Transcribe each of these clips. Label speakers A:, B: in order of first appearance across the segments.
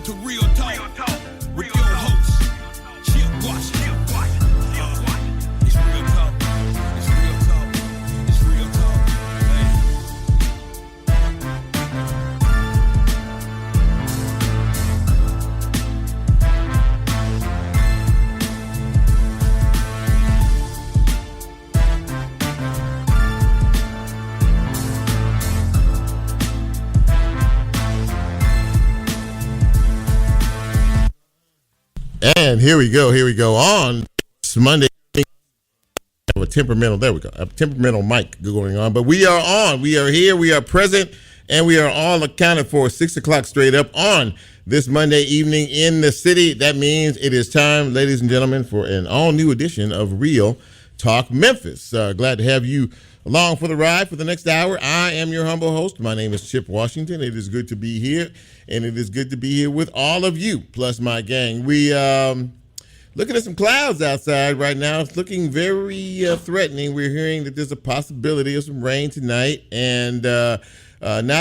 A: to Real Talk with your host, Chip Washington. It's Real Talk. It's Real Talk. It's Real Talk.
B: And here we go. On Monday, a temperamental mic going on. But we are on. We are here. We are present. And we are all accounted for 6 o'clock straight up on this Monday evening in the city. That means it is time, ladies and gentlemen, for an all-new edition of Real Talk Memphis. Glad to have you along for the ride for the next hour. I am your humble host. My name is Chip Washington. It is good to be here. And it is good to be here with all of you, plus my gang. We looking at some clouds outside right now. It's looking very threatening. We're hearing that there's a possibility of some rain tonight. And now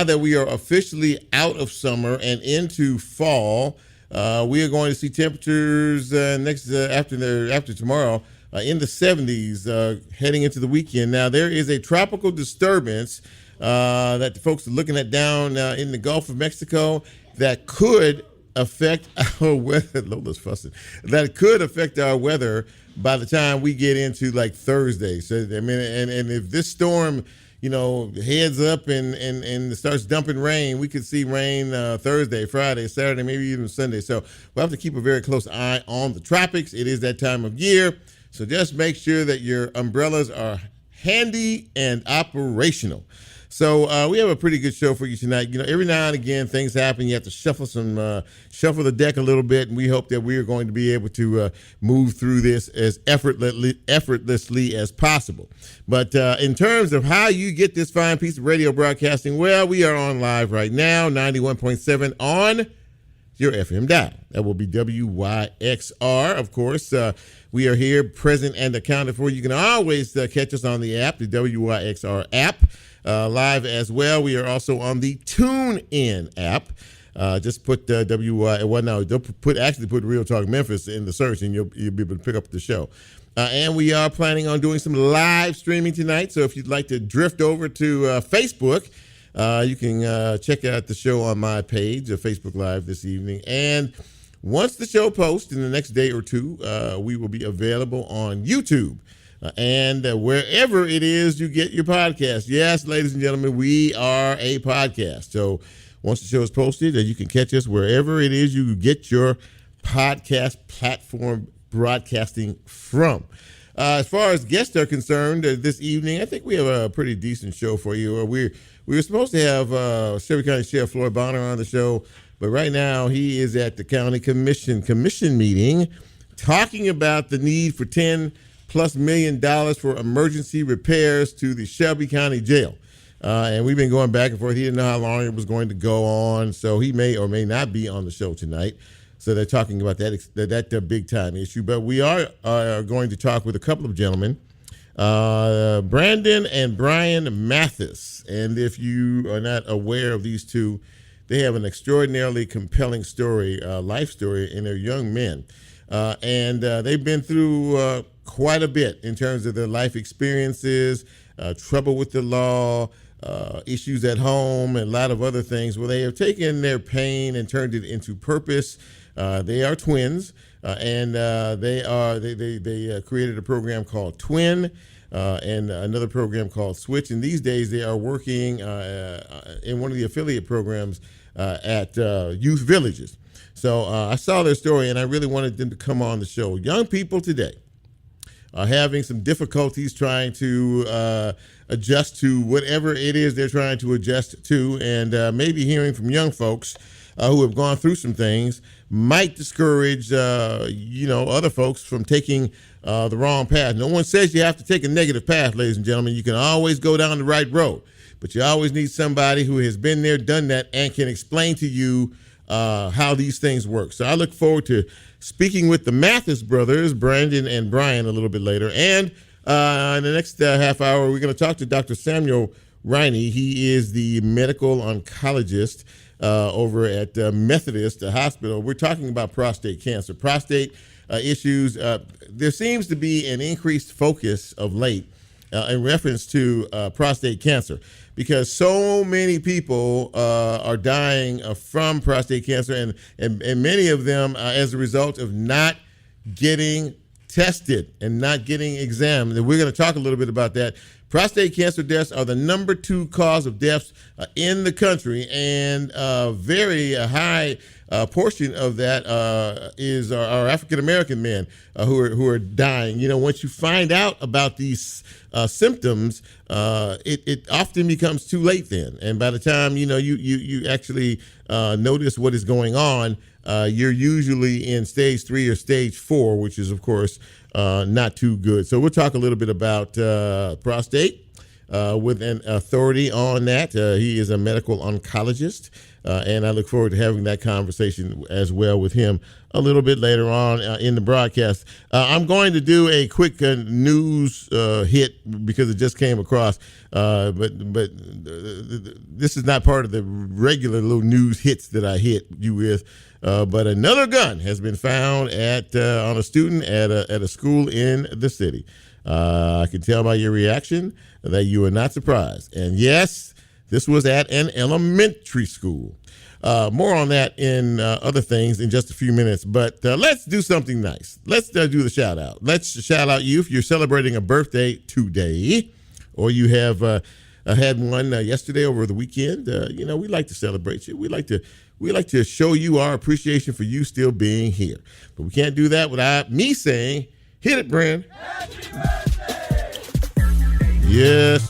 B: that we are officially out of summer and into fall, we are going to see temperatures after tomorrow in the 70s heading into the weekend. Now, there is a tropical disturbance that the folks are looking at down in the Gulf of Mexico that could affect our weather. Lola's fussing. That could affect our weather by the time we get into like Thursday. So I mean, and if this storm, heads up and starts dumping rain, we could see rain Thursday, Friday, Saturday, maybe even Sunday. So we'll have to keep a very close eye on the tropics. It is that time of year. So just make sure that your umbrellas are handy and operational. So we have a pretty good show for you tonight. Every now and again things happen. You have to shuffle the deck a little bit, and we hope that we are going to be able to move through this as effortlessly as possible. But in terms of how you get this fine piece of radio broadcasting, well, we are on live right now, 91.7 on your FM dial. That will be WYXR, of course. We are here, present and accounted for. You can always catch us on the app, the WYXR app. Live as well. We are also on the TuneIn app. Just put put Real Talk Memphis in the search, and you'll be able to pick up the show. And we are planning on doing some live streaming tonight. So if you'd like to drift over to Facebook, you can check out the show on my page, Facebook Live this evening. And once the show posts in the next day or two, we will be available on YouTube. And wherever it is you get your podcast. Yes, ladies and gentlemen, we are a podcast. So once the show is posted, you can catch us wherever it is you get your podcast platform broadcasting from. As far as guests are concerned, this evening, I think we have a pretty decent show for you. We were supposed to have Shelby County Sheriff Floyd on the show, but right now he is at the county commission meeting talking about the need for $10+ million for emergency repairs to the Shelby County Jail. And we've been going back and forth. He didn't know how long it was going to go on, so he may or may not be on the show tonight. So they're talking about that big time issue. But we are going to talk with a couple of gentlemen, Brandon and Bryan Mathis. And if you are not aware of these two, they have an extraordinarily compelling story, life story, and they're young men. And they've been through quite a bit in terms of their life experiences, trouble with the law, issues at home, and a lot of other things. Well, they have taken their pain and turned it into purpose. They are twins, and they created a program called Twin and another program called Switch. And these days they are working in one of the affiliate programs at youth villages. So I saw their story, and I really wanted them to come on the show. Young people today are having some difficulties trying to adjust to whatever it is they're trying to adjust to, and maybe hearing from young folks who have gone through some things might discourage, other folks from taking the wrong path. No one says you have to take a negative path, ladies and gentlemen. You can always go down the right road, but you always need somebody who has been there, done that, and can explain to you how these things work. So I look forward to speaking with the Mathis brothers, Brandon and Bryan, a little bit later. And in the next half hour, we're going to talk to Dr. Samuel Riney. He is the medical oncologist over at Methodist Hospital. We're talking about prostate cancer, prostate issues. There seems to be an increased focus of late in reference to prostate cancer, because so many people are dying from prostate cancer, and many of them as a result of not getting tested and not getting examined. And we're going to talk a little bit about that. Prostate cancer deaths are the number 2 cause of deaths in the country, and a very high portion of that is our African American men who are dying. You know, once you find out about these symptoms, it often becomes too late then, and by the time you actually notice what is going on, you're usually in stage 3 or stage 4, which is of course not too good. So we'll talk a little bit about prostate with an authority on that. He is a medical oncologist, and I look forward to having that conversation as well with him a little bit later on in the broadcast. I'm going to do a quick news hit because it just came across, but this is not part of the regular little news hits that I hit you with. But another gun has been found on a student at a school in the city. I can tell by your reaction that you are not surprised. And yes, this was at an elementary school. More on that in other things in just a few minutes. But let's do something nice. Let's do the shout out. Let's shout out you if you're celebrating a birthday today, or you have had one yesterday over the weekend. We like to celebrate you. We like to show you our appreciation for you still being here. But we can't do that without me saying, hit it, Bryan. Yes.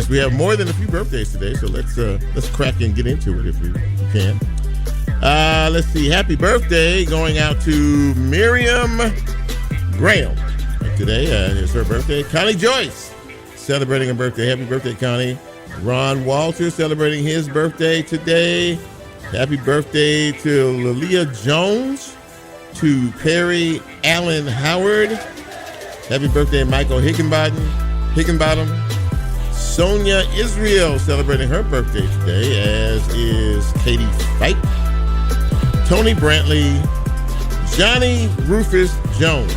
B: We have more than a few birthdays today, so let's crack and get into it if we can. Let's see. Happy birthday going out to Miriam Graham today. It's her birthday. Connie Joyce celebrating her birthday. Happy birthday, Connie. Ron Walter celebrating his birthday today. Happy birthday to Lilia Jones, to Perry Allen Howard. Happy birthday, Michael Higginbottom. Sonia Israel celebrating her birthday today, as is Katie Fike. Tony Brantley, Johnny Rufus Jones.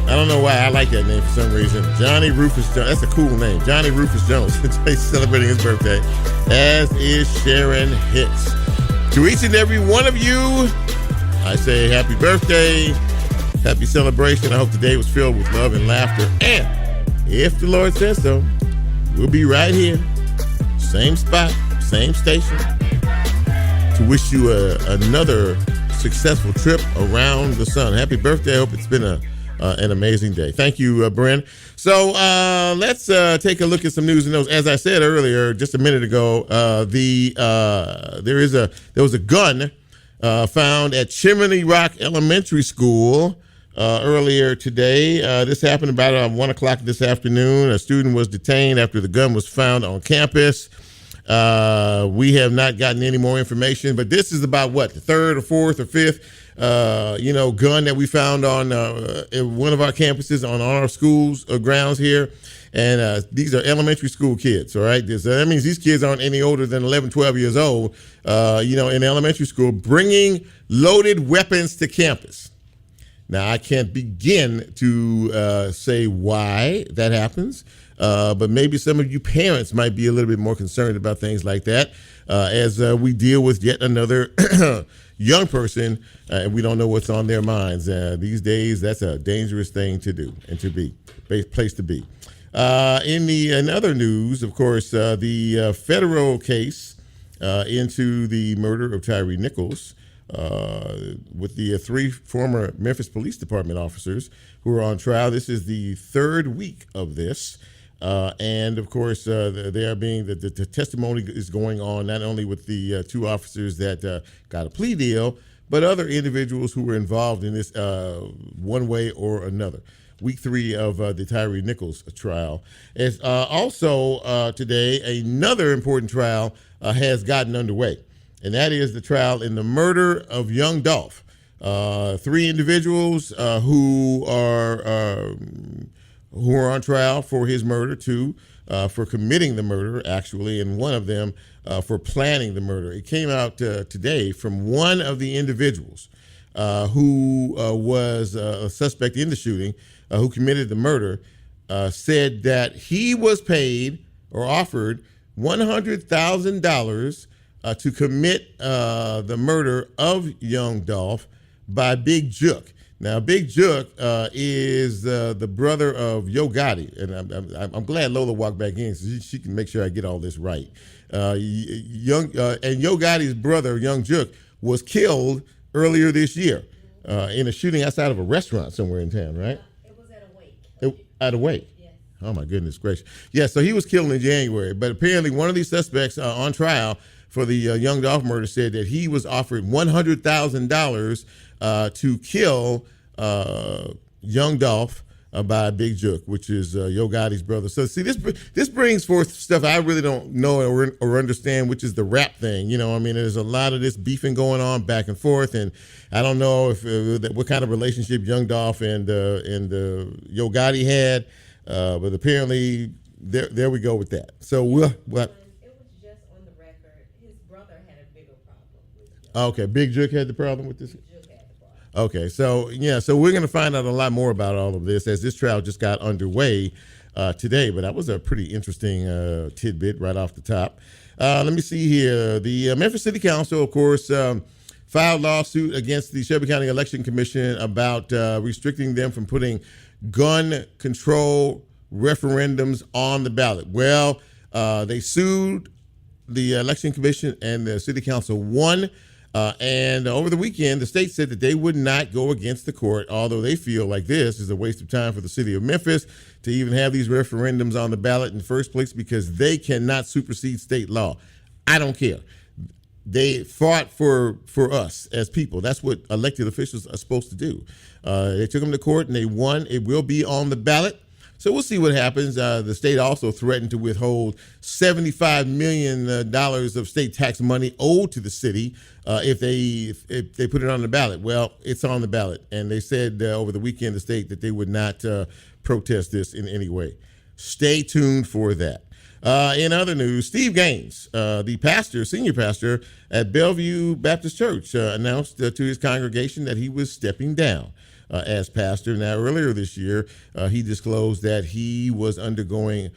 B: I don't know why I like that name for some reason. Johnny Rufus Jones. That's a cool name. Johnny Rufus Jones. He's celebrating his birthday, as is Sharon Hicks. To each and every one of you, I say happy birthday, happy celebration. I hope the day was filled with love and laughter. And if the Lord says so, we'll be right here, same spot, same station, to wish you another successful trip around the sun. Happy birthday. I hope it's been an amazing day. Thank you, Bryan. So let's take a look at some news and notes. As I said earlier, just a minute ago, there was a gun found at Chimney Rock Elementary School earlier today. This happened about 1 o'clock this afternoon. A student was detained after the gun was found on campus. We have not gotten any more information, but this is about the third or fourth or fifth gun that we found on one of our campuses on our school's grounds here. And these are elementary school kids, all right? So that means these kids aren't any older than 11, 12 years old, in elementary school, bringing loaded weapons to campus. Now, I can't begin to say why that happens, but maybe some of you parents might be a little bit more concerned about things like that as we deal with yet another young person, and we don't know what's on their minds. These days, that's a dangerous thing to do and to be, place to be. In other news, of course, the federal case into the murder of Tyree Nichols, with the 3 former Memphis Police Department officers who are on trial. This is the 3rd week of this. And of course, they are being the testimony is going on not only with the 2 officers that got a plea deal, but other individuals who were involved in this one way or another. Week 3 of the Tyree Nichols trial. It's also today another important trial has gotten underway, and that is the trial in the murder of young Dolph. 3 individuals who are on trial for his murder. 2 for committing the murder, actually, and one of them for planning the murder. It came out today from one of the individuals who was a suspect in the shooting, who committed the murder, said that he was paid or offered $100,000 to commit the murder of young Dolph by Big Jook. Now, Big Jook is the brother of Yo Gotti, and I'm glad Lola walked back in so she can make sure I get all this right. And Yo Gotti's brother, Young Jook, was killed earlier this year in a shooting outside of a restaurant somewhere in town, right?
C: It was at a wake.
B: At a wake?
C: Yes.
B: Oh, my goodness gracious. Yeah, so he was killed in January, but apparently one of these suspects on trial for the young Dolph murder said that he was offered $100,000 to kill young Dolph by Big Jook, which is Yo Gotti's brother. So see, this brings forth stuff I really don't know or understand, which is the rap thing. You know, I mean, there's a lot of this beefing going on back and forth, and I don't know if what kind of relationship young Dolph and Yo Gotti had, but apparently there we go with that. So what?
C: It was just on the record. His brother had a bigger problem with it.
B: Okay, Big Jook had the problem with this.
C: Jook had the problem.
B: Okay, so we're going to find out a lot more about all of this as this trial just got underway today. But that was a pretty interesting tidbit right off the top. Let me see here. The Memphis City Council, of course, filed lawsuit against the Shelby County Election Commission about restricting them from putting gun control referendums on the ballot. Well, they sued the Election Commission, and the City Council won. And over the weekend, the state said that they would not go against the court, although they feel like this is a waste of time for the city of Memphis to even have these referendums on the ballot in the first place because they cannot supersede state law. I don't care. They fought for us as people. That's what elected officials are supposed to do. They took them to court and they won. It will be on the ballot. So we'll see what happens. The state also threatened to withhold $75 million of state tax money owed to the city if they put it on the ballot. Well, it's on the ballot. And they said over the weekend, the state, that they would not protest this in any way. Stay tuned for that. In other news, Steve Gaines, the senior pastor at Bellevue Baptist Church, announced to his congregation that he was stepping down as pastor. Now, earlier this year, he disclosed that he was undergoing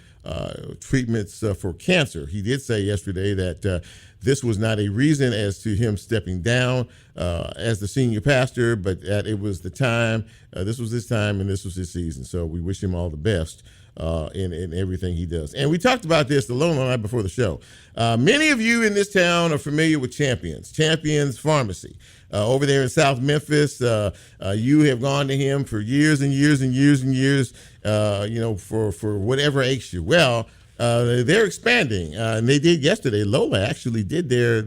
B: treatments for cancer. He did say yesterday that this was not a reason as to him stepping down as the senior pastor, but that it was the time. This was his time and this was his season. So we wish him all the best in everything he does. And we talked about this the night before the show. Many of you in this town are familiar with Champions Pharmacy. Over there in South Memphis, you have gone to him for years and years and years and years, for whatever aches you. Well, they're expanding, and they did yesterday. Lola actually did their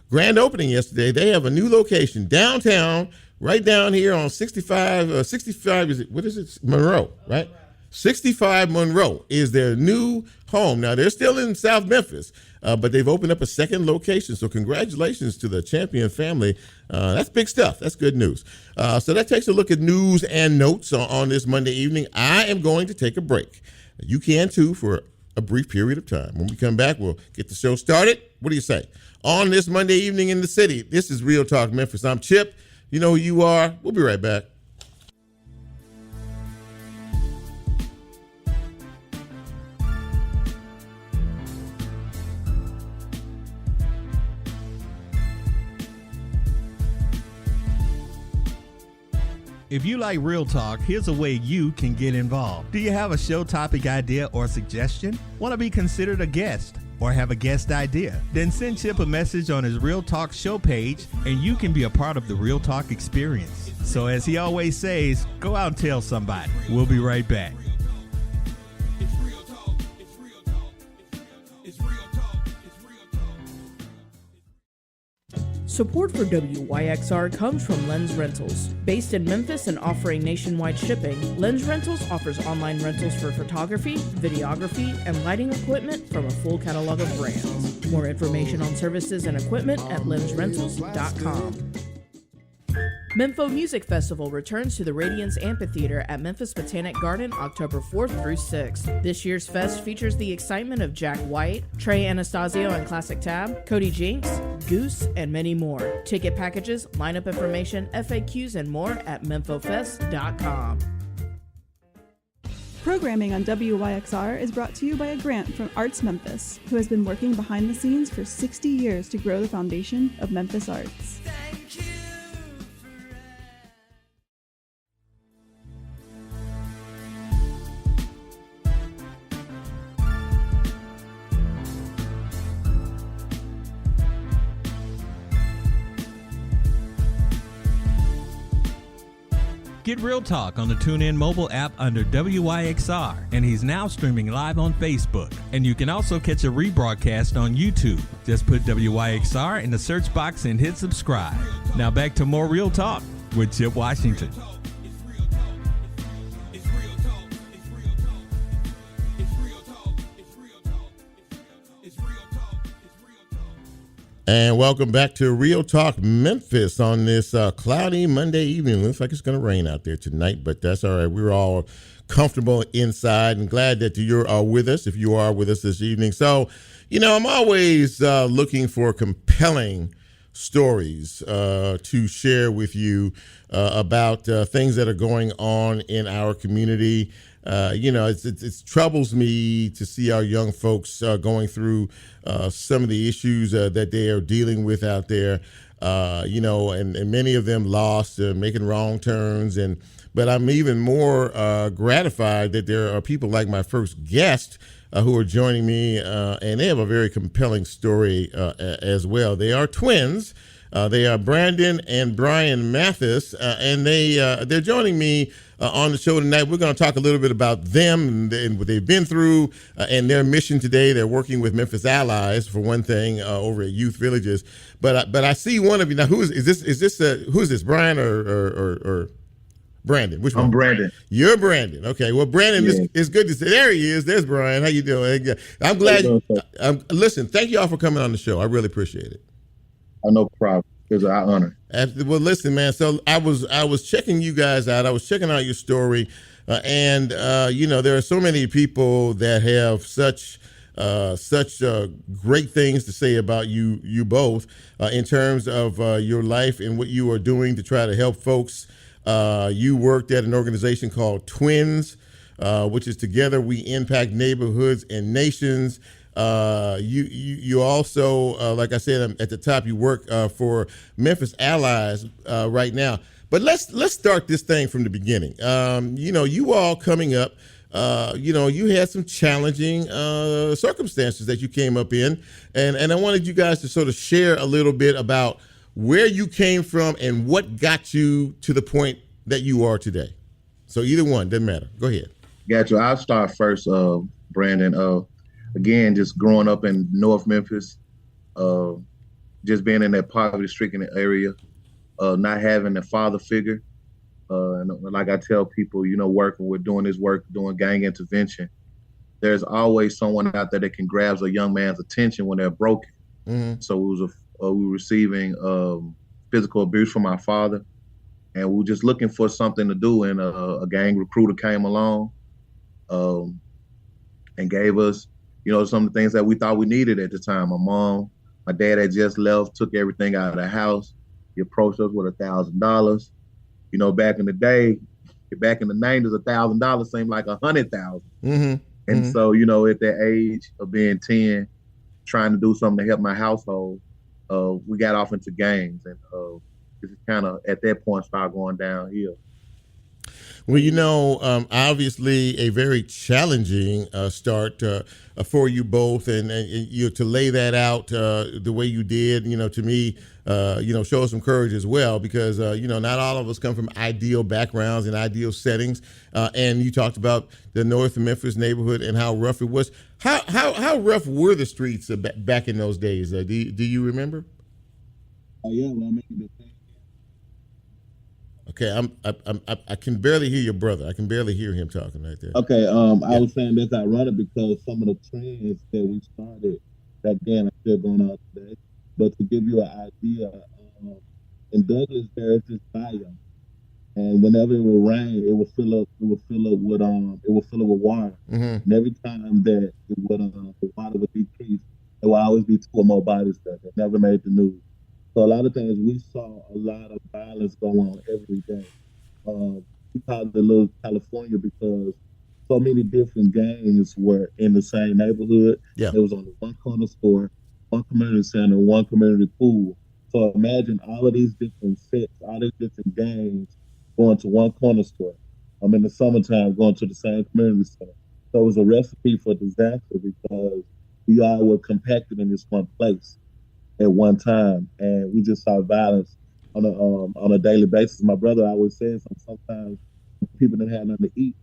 B: grand opening yesterday. They have a new location downtown, right down here on 65. 65 is it? What is it? Monroe, right? 65 Monroe is their new home. Now, they're still in South Memphis, but they've opened up a second location. So congratulations to the Champion family. That's big stuff. That's good news. So that takes a look at news and notes on this Monday evening. I am going to take a break. You can, too, for a brief period of time. When we come back, we'll get the show started. What do you say? On this Monday evening in the city, this is Real Talk Memphis. I'm Chip. You know who you are. We'll be right back.
D: If you like Real Talk, here's a way you can get involved. Do you have a show topic idea or suggestion? Want to be considered a guest or have a guest idea? Then send Chip a message on his Real Talk show page and you can be a part of the Real Talk experience. So as he always says, go out and tell somebody. We'll be right back.
E: Support for WYXR comes from Lens Rentals. Based in Memphis and offering nationwide shipping, Lens Rentals offers online rentals for photography, videography, and lighting equipment from a full catalog of brands. More information on services and equipment at lensrentals.com. Mempho Music Festival returns to the Radiance Amphitheater at Memphis Botanic Garden October 4th through 6th. This year's fest features the excitement of Jack White, Trey Anastasio and Classic Tab, Cody Jinks, Goose, and many more. Ticket packages, lineup information, FAQs, and more at memphofest.com.
F: Programming on WYXR is brought to you by a grant from Arts Memphis, who has been working behind the scenes for 60 years to grow the foundation of Memphis arts.
D: Get Real Talk on the TuneIn mobile app under WYXR, and he's now streaming live on Facebook. And you can also catch a rebroadcast on YouTube. Just put WYXR in the search box and hit subscribe. Now back to more Real Talk with Chip Washington.
B: And welcome back to Real Talk Memphis on this cloudy Monday evening. Looks like it's going to rain out there tonight, but that's all right. We're all comfortable inside and glad that you're with us, if you are with us this evening. So, I'm always looking for compelling stories to share with you about things that are going on in our community. It troubles me to see our young folks going through some of the issues that they are dealing with out there, and many of them lost, making wrong turns. But I'm even more gratified that there are people like my first guest who are joining me, and they have a very compelling story as well. They are twins. They are Brandon and Bryan Mathis, and they're joining me on the show tonight. We're going to talk a little bit about them and what they've been through and their mission today. They're working with Memphis Allies, for one thing, over at youth villages. But I see one of you now. Who is this? Bryan or Brandon? Which one?
G: I'm Brandon.
B: You're Brandon. Okay. Well, Brandon,
G: Yeah.
B: it's good to see. There he is. There's Bryan. How you doing? I'm glad. Listen, thank you all for coming on the show. I really appreciate it.
G: Oh, no problem. It's an honor.
B: Well, listen, man. So I was checking you guys out. I was checking out your story, and there are so many people that have such great things to say about you both in terms of your life and what you are doing to try to help folks. You worked at an organization called Twins, which is Together We Impact Neighborhoods and Nations. You also, like I said at the top, you work for Memphis Allies right now. But let's start this thing from the beginning. You all coming up, you had some challenging circumstances that you came up in, and I wanted you guys to sort of share a little bit about where you came from and what got you to the point that you are today. So either one, doesn't matter. Go ahead.
G: Got you. I'll start first, Brandon. Again, just growing up in North Memphis, just being in that poverty-stricken area, not having a father figure. And like I tell people, working with doing this work, doing gang intervention, there's always someone out there that can grab a young man's attention when they're broken. Mm-hmm. So we were receiving physical abuse from our father, and we were just looking for something to do. And a gang recruiter came along and gave us, some of the things that we thought we needed at the time. My dad had just left, took everything out of the house. He approached us with $1,000. Back in the day, back in the 90s, $1,000 seemed like $100,000. Mm-hmm. And so, at that age of being 10, trying to do something to help my household, we got off into gangs, and it kind of at that point started going downhill.
B: Well, obviously a very challenging start for you both, and you to lay that out the way you did, to me, shows some courage as well, because not all of us come from ideal backgrounds and ideal settings. And you talked about the North Memphis neighborhood and how rough it was. How rough were the streets back in those days? Do you remember?
G: Oh yeah, well, I'm making the thing.
B: Okay, I can barely hear your brother. I can barely hear him talking right there.
G: Okay, I was saying that's ironic because some of the trends that we started back then are still going on today. But to give you an idea, in Douglas, there's this bayou, and whenever it would rain, it would fill up. It would fill up with water.
B: Mm-hmm.
G: And every time that the water would decrease, there would always be two or more bodies there that never made the news. So a lot of things we saw a lot of violence go on every day. We called it Little California because so many different gangs were in the same neighborhood.
B: Yeah.
G: There was only one corner store, one community center, one community pool. So imagine all of these different sets, all these different gangs going to one corner store. In the summertime, going to the same community center. So it was a recipe for disaster because we all were compacted in this one place at one time, and we just saw violence on a daily basis. My brother always says sometimes people didn't have nothing to eat.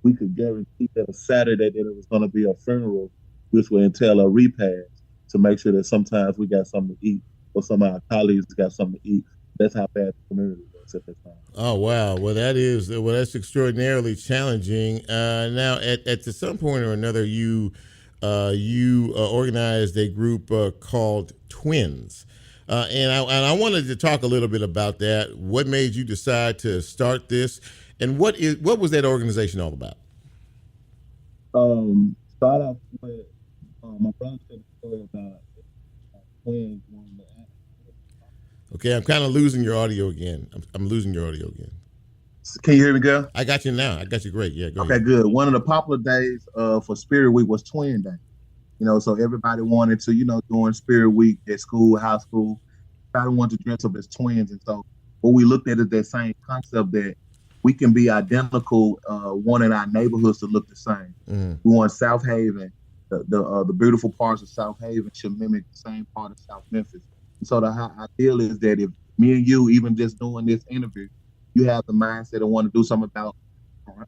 G: We could guarantee that a Saturday that it was going to be a funeral, which would entail a repast to make sure that sometimes we got something to eat or some of our colleagues got something to eat. That's how bad the community was at that time.
B: Oh wow! That's extraordinarily challenging. Now, at some point or another, you organized a group called Twins, and I wanted to talk a little bit about that. What made you decide to start this, and what was that organization all about?
G: Start off with my brother said a story about twins.
B: Okay, I'm kind of losing your audio again. I'm losing your audio again.
G: Can you hear me, girl?
B: I got you now. I got you great. Yeah, go
G: Okay,
B: ahead.
G: good. One of the popular days for Spirit Week was Twin Day. So everybody wanted to, during Spirit Week at school, high school, everybody wanted to dress up as twins. And so what we looked at is that same concept that we can be identical, wanting our neighborhoods to look the same.
B: Mm-hmm.
G: We want South Haven, the beautiful parts of South Haven should mimic the same part of South Memphis. And so the ideal is that if me and you, even just doing this interview, you have the mindset of want to do something about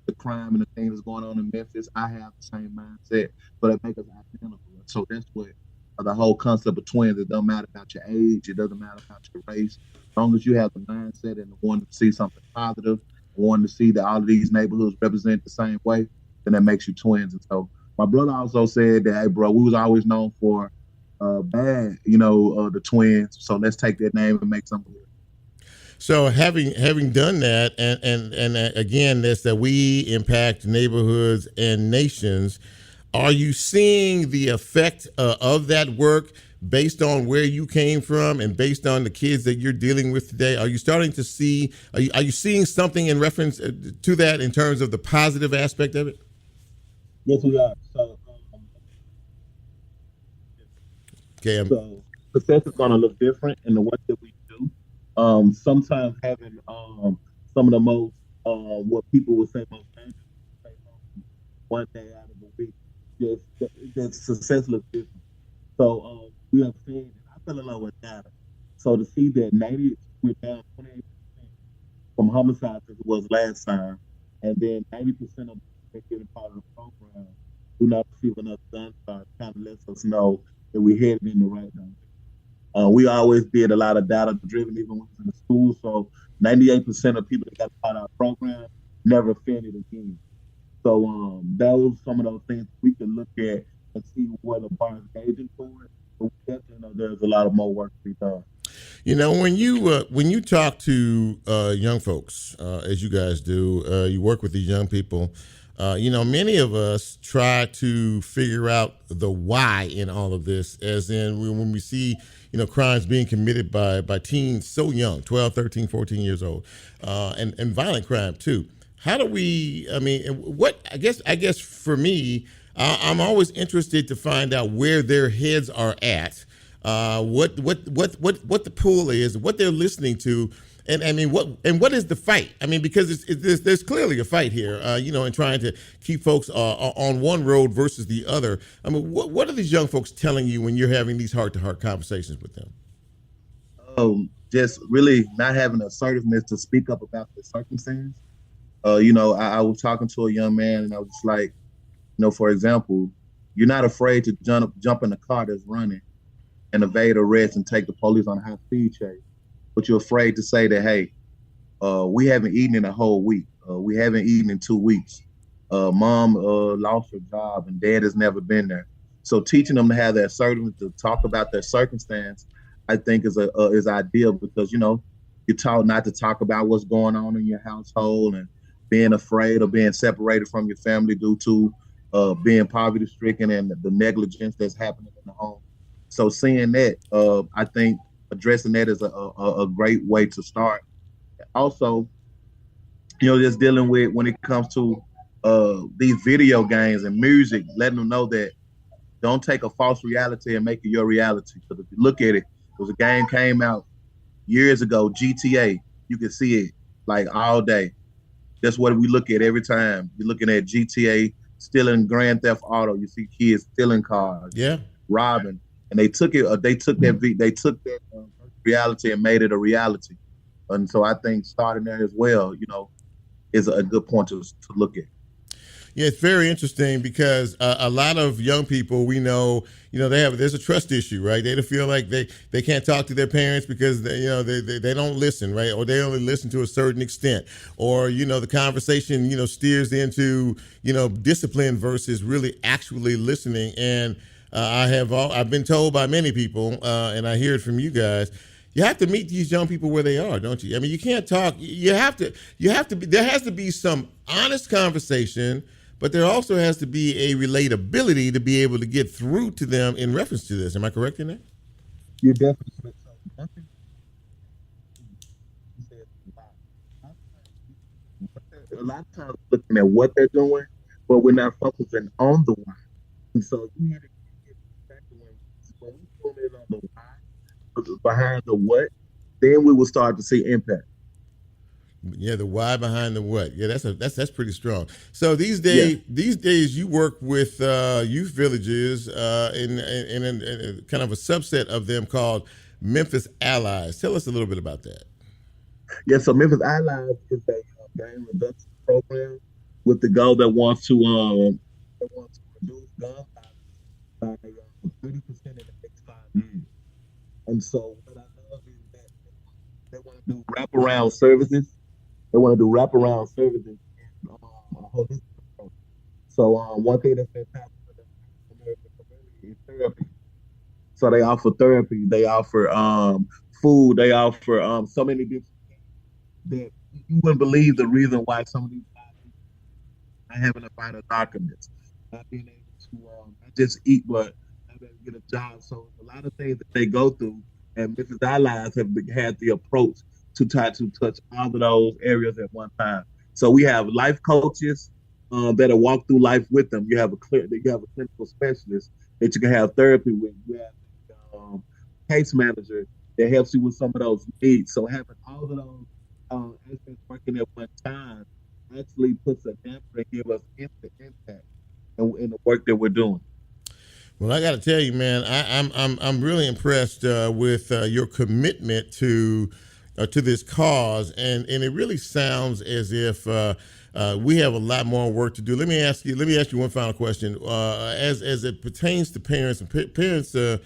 G: the crime and the things that's going on in Memphis, I have the same mindset, but it makes us identical. So that's what the whole concept of twins. It doesn't matter about your age, it doesn't matter about your race. As long as you have the mindset and wanting to see something positive, wanting to see that all of these neighborhoods represent the same way, then that makes you twins. And so my brother also said that, hey, bro, we was always known for bad, the twins. So let's take that name and make something good.
B: So having done that, and again, that's that we impact neighborhoods and nations. Are you seeing the effect of that work based on where you came from and based on the kids that you're dealing with today? Are you starting to see? Are you seeing something in reference to that in terms of the positive aspect of it?
G: Yes, we are. So success is going to look different in the work that we do. Sometimes having some of the most what people would say most dangerous one day out of the week, just success looks different. So we have seen, I fell in love with data. So to see that we're down 28% from homicides as it was last time, and then 90% of them that get a part of the program do not receive enough gun charge, kind of lets us know that we're headed in the right direction. We always did a lot of data driven, even when we was in the school. So 98% of people that got part of our program never offended again. So those some of those things we can look at and see where the bar is gauging for it. But we definitely know there's a lot of more work to be done.
B: When you talk to young folks, as you guys do, you work with these young people. Many of us try to figure out the why in all of this, as in when we see, crimes being committed by teens so young, 12, 13, 14 years old, and violent crime too. How do we, I guess for me, I'm always interested to find out where their heads are at, what the pull is, what they're listening to. And what is the fight? Because there's clearly a fight here, in trying to keep folks on one road versus the other. What are these young folks telling you when you're having these heart-to-heart conversations with them?
G: Just really not having assertiveness to speak up about the circumstance. I was talking to a young man, and I was just like, for example, you're not afraid to jump in a car that's running and evade arrest and take the police on a high-speed chase. But you're afraid to say that, hey, we haven't eaten in a whole week. We haven't eaten in 2 weeks. Mom lost her job and dad has never been there. So teaching them to have that assertiveness to talk about their circumstance, I think is ideal because, You're taught not to talk about what's going on in your household and being afraid of being separated from your family due to being poverty stricken and the negligence that's happening in the home. So seeing that, I think addressing that is a great way to start. Also, just dealing with when it comes to these video games and music, letting them know that don't take a false reality and make it your reality. Because if you look at it, there was a game came out years ago, GTA. You can see it like all day. That's what we look at every time. You're looking at GTA, stealing Grand Theft Auto. You see kids stealing cars, robbing, and they took it. They took that reality and made it a reality. And so I think starting there as well, is a good point to look at.
B: Yeah, it's very interesting because a lot of young people we know, there's a trust issue, right? They feel like they can't talk to their parents because they don't listen, right? Or they only listen to a certain extent, or the conversation steers into discipline versus really actually listening. And I've been told by many people, and I hear it from you guys. You have to meet these young people where they are, don't you? I mean, you can't talk. You have to. There has to be some honest conversation. But there also has to be a relatability to be able to get through to them in reference to this. Am I correct in that?
G: You're definitely correct. A lot of times looking at what they're doing, but we're not focusing on the why. And so you need to get when we pull in on the why behind the what, then we will start to see impact.
B: Yeah, the why behind the what. Yeah, that's pretty strong. So these days you work with youth villages in kind of a subset of them called Memphis Allies. Tell us a little bit about that.
G: Yeah, so Memphis Allies is a gang reduction program with the goal that wants to reduce gun violence by 30% in the next 5 years. And so what I love is that they want to do wraparound services. They want to do wraparound services and a holistic approach. So one thing that's fantastic for the American community is therapy. So they offer therapy, they offer food, they offer so many different things that you wouldn't believe the reason why some of these guys are having to fight documents, not being able to not just eat, but not able to get a job. So a lot of things that they go through, and Mrs. Allies have had the approach to try to touch all of those areas at one time. So we have life coaches that'll walk through life with them. You have a clinical specialist that you can have therapy with. You have a case manager that helps you with some of those needs. So having all of those aspects working at one time actually puts a damper and gives us instant impact in the work that we're doing.
B: Well, I got to tell you, man, I'm really impressed with your commitment to this cause, and it really sounds as if we have a lot more work to do. Let me ask you one final question. As it pertains to parents and parents of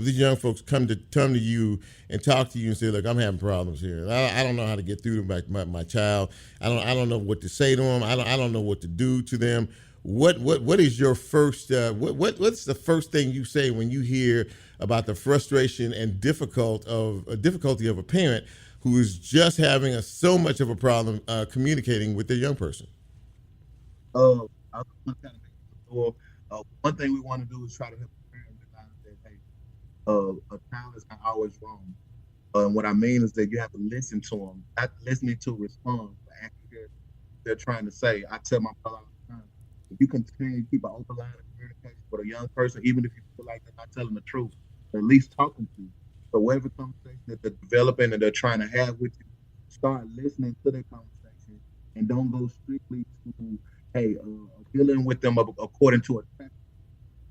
B: these young folks come to you and talk to you and say, "Look, I'm having problems here. I don't know how to get through to my child. I don't know what to say to them. I don't know what to do to them." What is your first? What's the first thing you say when you hear about the frustration and difficulty of a parent who is just having so much of a problem communicating with their young person?
G: One thing we want to do is try to help the parent realize that, hey, a child is not always wrong. And what I mean is that you have to listen to them, not listening to respond, but actually hear what they're trying to say. I tell my brother all the time, if you continue to keep an open line of communication with a young person, even if you feel like they're not telling the truth, at least talking to you. So whatever conversation that they're developing and they're trying to have with you, start listening to their conversation and don't go strictly to, hey, dealing with them according to a track,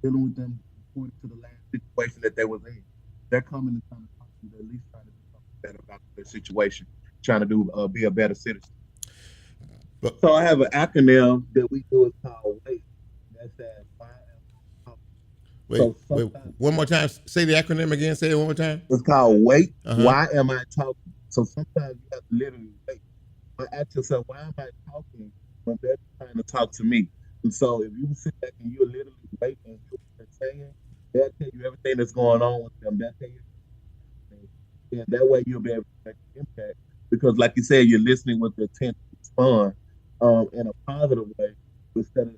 G: dealing with them according to the last situation that they was in. They're coming and trying to talk to you, they're at least trying to do something better about their situation, trying to be a better citizen. So I have an acronym that we do. It's called WAIT. That's that.
B: Wait, one more time. Say the acronym again. Say it one more time.
G: It's called WAIT. Why am I talking? So sometimes you have to literally wait. But ask yourself, why am I talking when they're trying to talk to me? And so if you sit back and you literally wait and hear what they're saying, they'll tell you everything that's going on with them. They'll tell you, and that way you'll be able to make an impact because, like you said, you're listening with the intent to respond in a positive way instead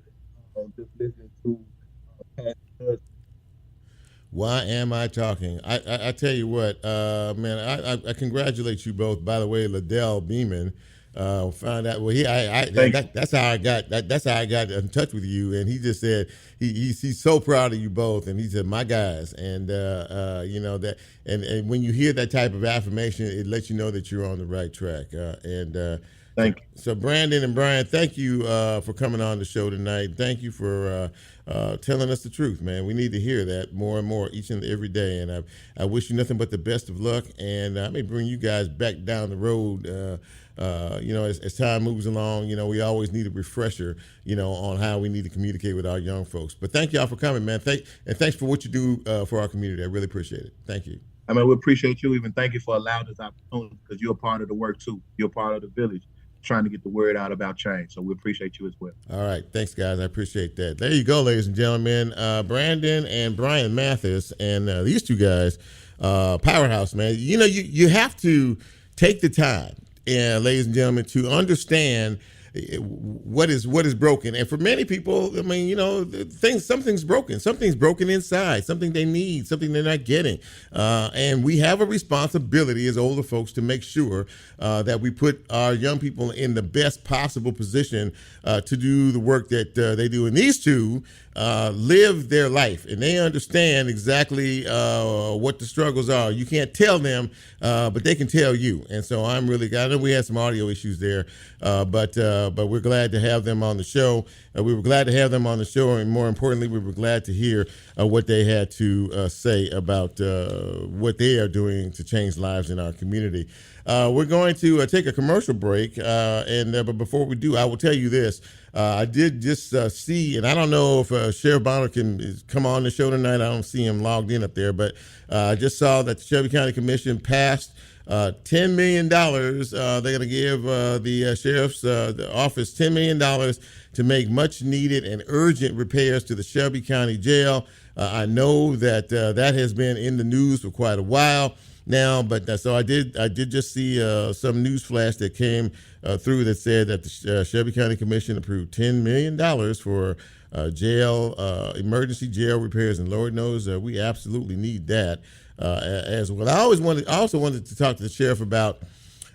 G: of just listening to past judgment.
B: Why am I talking? I tell you what, man. I congratulate you both. By the way, Liddell Beeman found out. Well, that's how I got. That's how I got in touch with you. And he just said he's so proud of you both. And he said, my guys. And you know that. And when you hear that type of affirmation, it lets you know that you're on the right track.
G: Thank you.
B: So Brandon and Bryan, thank you for coming on the show tonight. Thank you for telling us the truth, man. We need to hear that more and more each and every day. And I wish you nothing but the best of luck. And I may bring you guys back down the road. You know, as time moves along, you know, we always need a refresher, you know, on how we need to communicate with our young folks. But thank y'all for coming, man. Thanks for what you do for our community. I really appreciate it. Thank you.
G: I mean, we appreciate you. Even thank you for allowing this opportunity, because you're a part of the work too. You're a part of the village, trying to get the word out about change. So we appreciate you as well.
B: All right. Thanks, guys. I appreciate that. There you go, ladies and gentlemen. Brandon and Bryan Mathis, and these two guys, powerhouse, man. You know, you have to take the time, ladies and gentlemen, to understand what is broken. And for many people, I mean, you know, something's broken. Something's broken inside, something they need, something they're not getting. And we have a responsibility as older folks to make sure that we put our young people in the best possible position to do the work that they do. And these two live their life, and they understand exactly what the struggles are. You can't tell them, but they can tell you. And so I know we had some audio issues there, but we're glad to have them on the show. We were glad to have them on the show, and more importantly, we were glad to hear what they had to say about what they are doing to change lives in our community. We're going to take a commercial break, but before we do, I will tell you this. I did just see, and I don't know if Sheriff Bonner can come on the show tonight. I don't see him logged in up there, but I just saw that the Shelby County Commission passed $10 million. They're going to give the sheriff's office $10 million to make much needed and urgent repairs to the Shelby County Jail. I know that that has been in the news for quite a while now, but so I did just see some news flash that came through that said that the Shelby County Commission approved $10 million for jail emergency jail repairs, and Lord knows we absolutely need that as well. I also wanted to talk to the sheriff about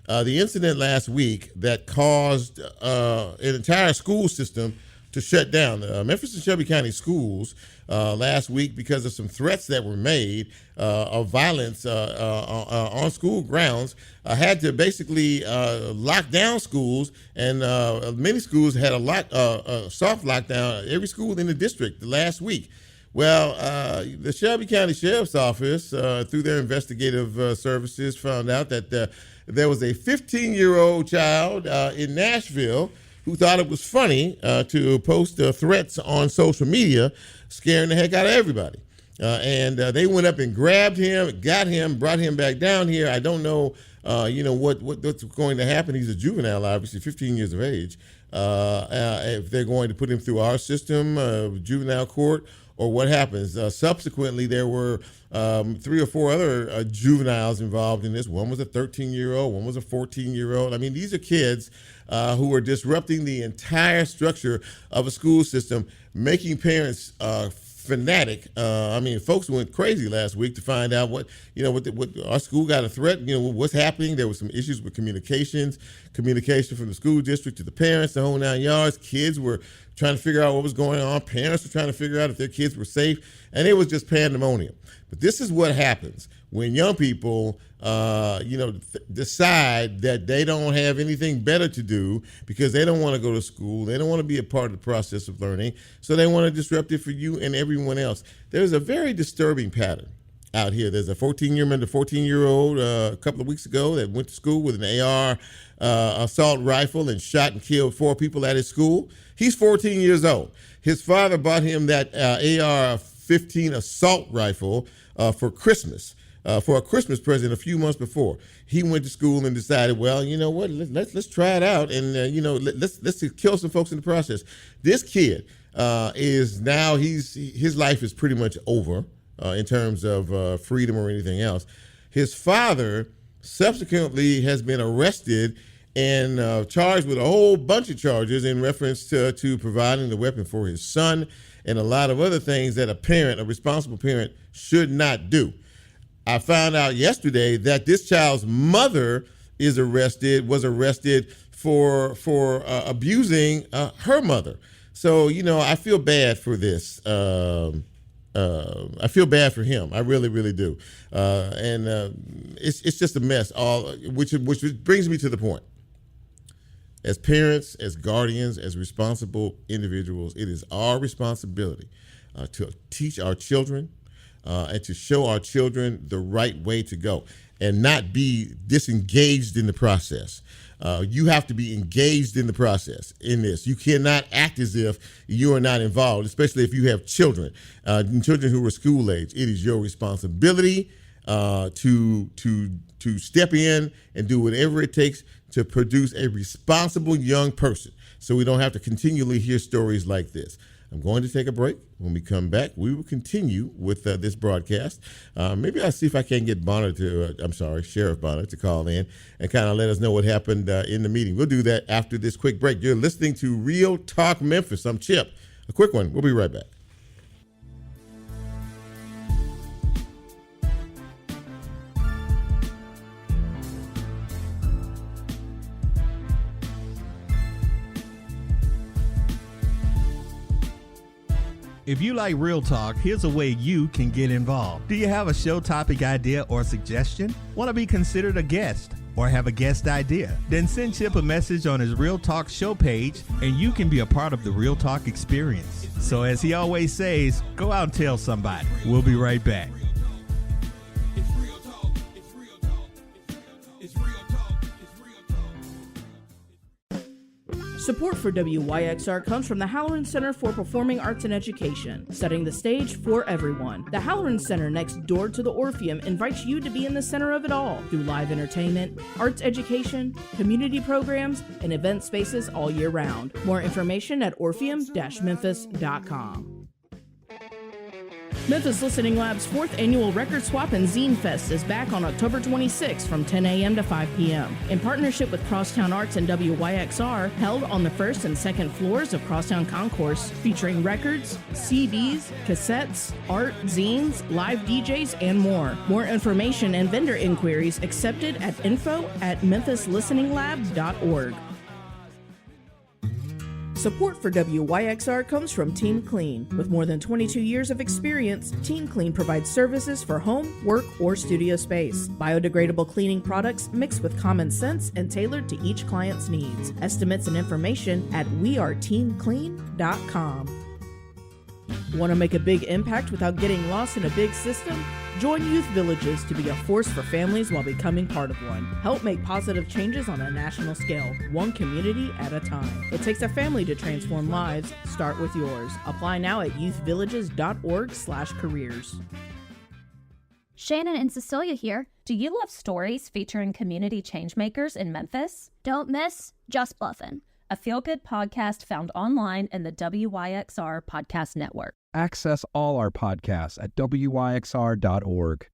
B: the incident last week that caused an entire school system to shut down. Memphis and Shelby County schools last week, because of some threats that were made of violence on school grounds, had to basically lock down schools, and many schools had a soft lockdown, every school in the district last week. Well, the Shelby County Sheriff's Office, through their investigative services, found out that there was a 15-year-old child in Nashville who thought it was funny to post threats on social media, scaring the heck out of everybody. And they went up and grabbed him, got him, brought him back down here. I don't know, what's going to happen. He's a juvenile, obviously, 15 years of age. If they're going to put him through our system, juvenile court, or what happens. Subsequently, there were 3 or 4 other juveniles involved in this. One was a 13-year-old, one was a 14-year-old. I mean, these are kids who are disrupting the entire structure of a school system, making parents fanatic. I mean, folks went crazy last week to find out what our school got a threat, what's happening. There was some issues with communication from the school district to the parents, the whole 9 yards. Kids were trying to figure out what was going on. Parents were trying to figure out if their kids were safe, and it was just pandemonium. But this is what happens when young people, decide that they don't have anything better to do because they don't want to go to school. They don't want to be a part of the process of learning. So they want to disrupt it for you and everyone else. There's a very disturbing pattern out here. There's a 14-year-old a couple of weeks ago that went to school with an AR assault rifle and shot and killed 4 people at his school. He's 14 years old. His father bought him that AR-15 assault rifle for Christmas. For a Christmas present a few months before. He went to school and decided, well, you know what, let's try it out, and let's kill some folks in the process. This kid is now, his life is pretty much over in terms of freedom or anything else. His father subsequently has been arrested and charged with a whole bunch of charges in reference to providing the weapon for his son and a lot of other things that a responsible parent, should not do. I found out yesterday that this child's mother was arrested for abusing her mother. So, I feel bad for this. I feel bad for him. I really, really do. And it's just a mess. Which brings me to the point. As parents, as guardians, as responsible individuals, it is our responsibility to teach our children and to show our children the right way to go and not be disengaged in the process. You have to be engaged in the process in this. You cannot act as if you are not involved, especially if you have children, children who are school age. It is your responsibility to step in and do whatever it takes to produce a responsible young person, so we don't have to continually hear stories like this. I'm going to take a break. When we come back, we will continue with this broadcast. Maybe I'll see if I can get Sheriff Bonner to call in and kind of let us know what happened in the meeting. We'll do that after this quick break. You're listening to Real Talk Memphis. I'm Chip. A quick one. We'll be right back.
D: If you like Real Talk, here's a way you can get involved. Do you have a show topic idea or suggestion? Want to be considered a guest or have a guest idea? Then send Chip a message on his Real Talk show page and you can be a part of the Real Talk experience. So as he always says, go out and tell somebody. We'll be right back.
A: It's real talk. It's real talk. It's real talk. It's real talk.
E: Support for WYXR comes from the Halloran Center for Performing Arts and Education, setting the stage for everyone. The Halloran Center, next door to the Orpheum, invites you to be in the center of it all through live entertainment, arts education, community programs, and event spaces all year round. More information at orpheum-memphis.com. Memphis Listening Lab's 4th annual Record Swap and Zine Fest is back on October 26 from 10 a.m. to 5 p.m. In partnership with Crosstown Arts and WYXR, held on the 1st and 2nd floors of Crosstown Concourse, featuring records, CDs, cassettes, art, zines, live DJs, and more. More information and vendor inquiries accepted at info@memphislisteninglab.org. Support for WYXR comes from Team Clean. With more than 22 years of experience, Team Clean provides services for home, work, or studio space. Biodegradable cleaning products mixed with common sense and tailored to each client's needs. Estimates and information at weareteamclean.com. Want to make a big impact without getting lost in a big system? Join Youth Villages to be a force for families while becoming part of one. Help make positive changes on a national scale, one community at a time. It takes a family to transform lives. Start with yours. Apply now at youthvillages.org/careers.
H: Shannon and Cecilia here. Do you love stories featuring community changemakers in Memphis? Don't miss Just Bluffin', a feel-good podcast found online in the WYXR Podcast Network.
I: Access all our podcasts at wyxr.org.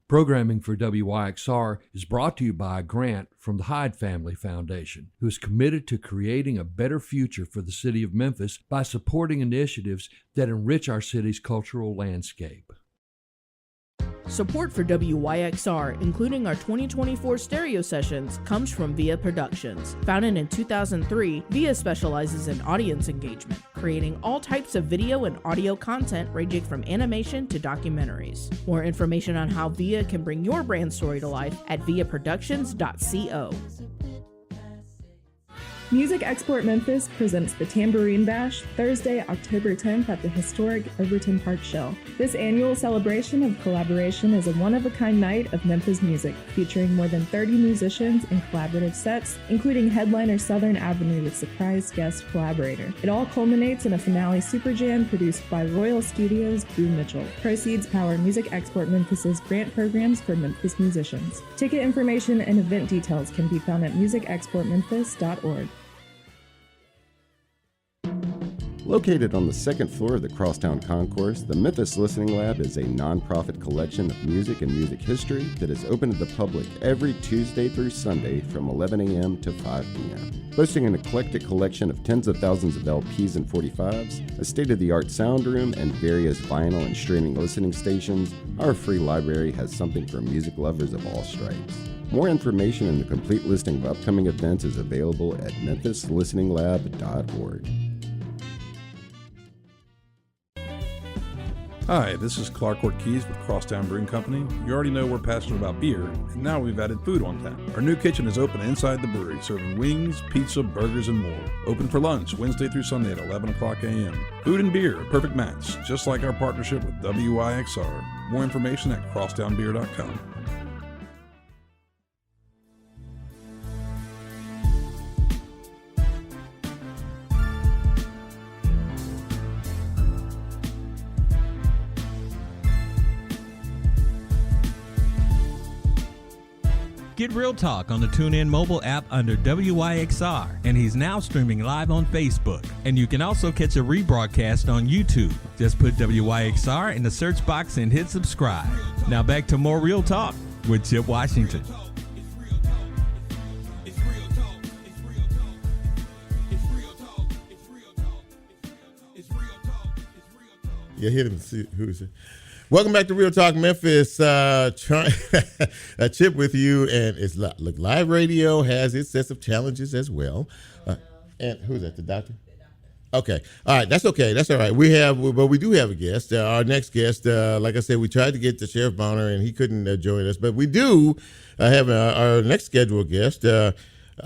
J: Programming for WYXR is brought to you by a grant from the Hyde Family Foundation, who is committed to creating a better future for the city of Memphis by supporting initiatives that enrich our city's cultural landscape.
E: Support for WYXR, including our 2024 stereo sessions, comes from VIA Productions. Founded in 2003, VIA specializes in audience engagement, creating all types of video and audio content ranging from animation to documentaries. More information on how VIA can bring your brand story to life at viaproductions.co.
F: Music Export Memphis presents the Tambourine Bash Thursday, October 10th at the historic Overton Park Shell. This annual celebration of collaboration is a one-of-a-kind night of Memphis music, featuring more than 30 musicians and collaborative sets, including headliner Southern Avenue with surprise guest collaborator. It all culminates in a finale super jam produced by Royal Studios' Boo Mitchell. Proceeds power Music Export Memphis's grant programs for Memphis musicians. Ticket information and event details can be found at musicexportmemphis.org.
K: Located on the second floor of the Crosstown Concourse, the Memphis Listening Lab is a nonprofit collection of music and music history that is open to the public every Tuesday through Sunday from 11 a.m. to 5 p.m. Boasting an eclectic collection of tens of thousands of LPs and 45s, a state-of-the-art sound room, and various vinyl and streaming listening stations, our free library has something for music lovers of all stripes. More information and the complete listing of upcoming events is available at memphislisteninglab.org.
L: Hi, this is Clark Ortiz with Crosstown Brewing Company. You already know we're passionate about beer, and now we've added food on tap. Our new kitchen is open inside the brewery, serving wings, pizza, burgers, and more. Open for lunch Wednesday through Sunday at 11 o'clock a.m. Food and beer, a perfect match, just like our partnership with WYXR. More information at crosstownbeer.com.
D: Get Real Talk on the TuneIn mobile app under WYXR, and he's now streaming live on Facebook. And you can also catch a rebroadcast on YouTube. Just put WYXR in the search box and hit subscribe. Now back to more Real Talk with Chip Washington.
B: Yeah, hit him. See who's it. Welcome back to Real Talk Memphis. Chip with you, and it's look, live radio has its sets of challenges as well. And who's that? The doctor? Okay. All right. That's okay. That's all right. We do have a guest. Our next guest, like I said, we tried to get to Sheriff Bonner, and he couldn't join us, but we do have our next scheduled guest. I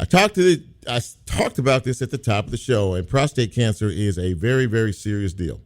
B: talked about this at the top of the show, and prostate cancer is a very, very serious deal.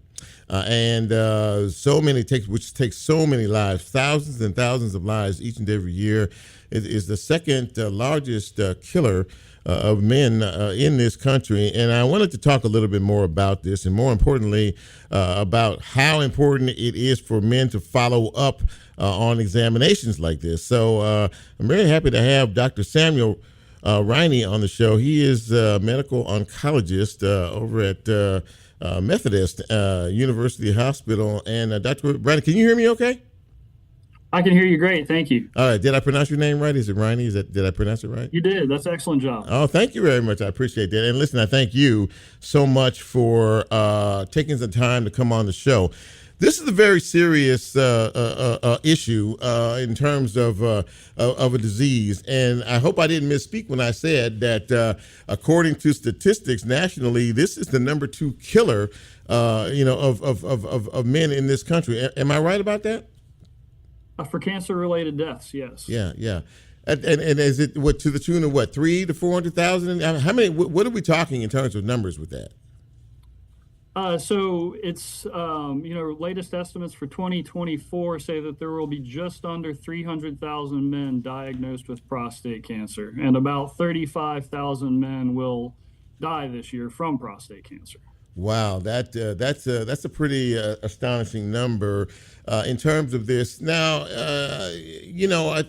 B: Which takes so many lives, thousands and thousands of lives each and every year. It is the second largest killer of men in this country. And I wanted to talk a little bit more about this, and more importantly, about how important it is for men to follow up on examinations like this. So I'm very happy to have Dr. Samuel Riney on the show. He is a medical oncologist over at Methodist University Hospital. And Dr. Bryan, can you hear me okay?
M: I can hear you great. Thank you.
B: All right. Did I pronounce your name right? Is it Riney? Did I pronounce it right?
M: You did. That's an excellent job.
B: Oh, thank you very much. I appreciate that. And listen, I thank you so much for taking the time to come on the show. This is a very serious issue in terms of a disease, and I hope I didn't misspeak when I said that according to statistics nationally, this is the number 2 killer, of men in this country. Am I right about that?
M: For cancer-related deaths, yes.
B: Yeah. And is it to the tune of 300,000 to 400,000? How many? What are we talking in terms of numbers with that?
M: So it's, latest estimates for 2024 say that there will be just under 300,000 men diagnosed with prostate cancer, and about 35,000 men will die this year from prostate cancer. Wow,
B: that's a pretty astonishing number in terms of this. Now,